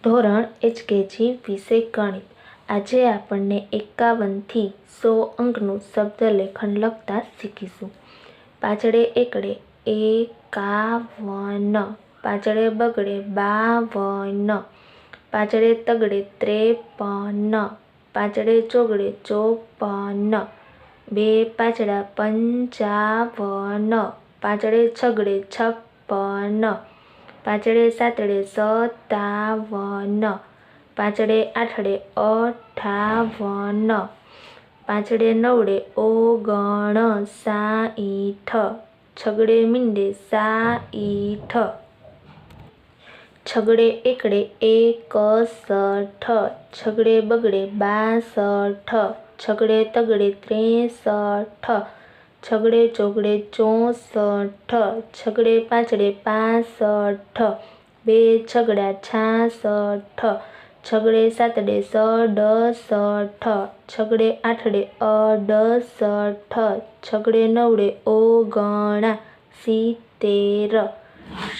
ધોરણ HKG વિષય ગણિત। આજે આપણને 51 થી 100 અંકનું શબ્દલેખન લખતા શીખીશું। પાછળે એકડે 51, પાછળે બગડે 52, પાછળે તગડે 53, પાછળે ચોગડે 54, બે પાછડા 55, પાછળે છગડે 56, પાછળે સાતડે 57, પાછળે આઠડે 58, પાછળે નવડે 59, છગડે મીંડે 60, છગડે એકડે 61, છગડે બગડે 62, છગડે તગડે 63, છગડે ચોગડે 64, છગડે પાછડે 65, બે છગડા 66, છગડે સાતડે 67, છગડે આઠડે 68, છગડે નવડે 69,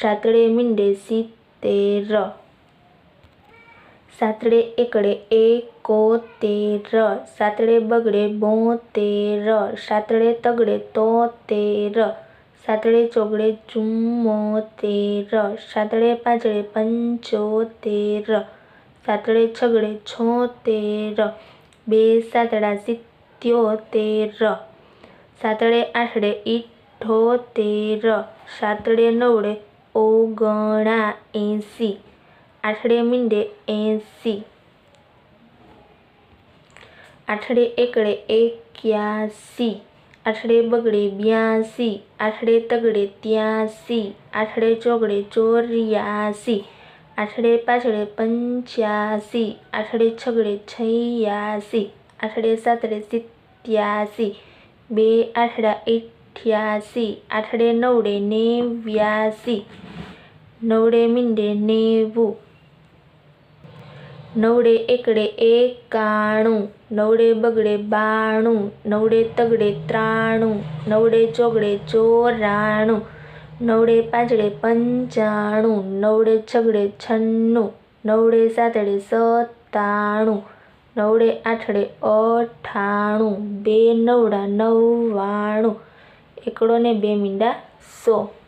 સાતડે મીંડે 70, સાતડે એકડે 71, સાતડે બગડે 72, સાતડે તગડે 73, સાતડે ચોગડે 74, સાતડે પાછડે 75, સાતડે છગડે 76, બે સાતડા 77, સાતડે આઠડે 78, સાતડે નવડે 79, આઠડે મીંડે 80, આઠડે એકડે 81, આઠડે બગડે 82, આઠડે તગડે 83, આઠડે ચોગડે 84, આઠડે પાછડે 85, આઠડે છગડે 86, આઠડે સાતડે 87, બે આઠડા 88, આઠડે નવડે 89, નવડે મીંડે 90, નવડે એકડે 91, નવડે બગડે 92, નવડે તગડે 93, નવડે ચોગડે 94, નવડે પાછડે 95, નવડે છગડે 96, નવડે સાતડે 97, નવડે આઠડે 98, બે નવડા 99, એકડો ને બે મીંડા 100।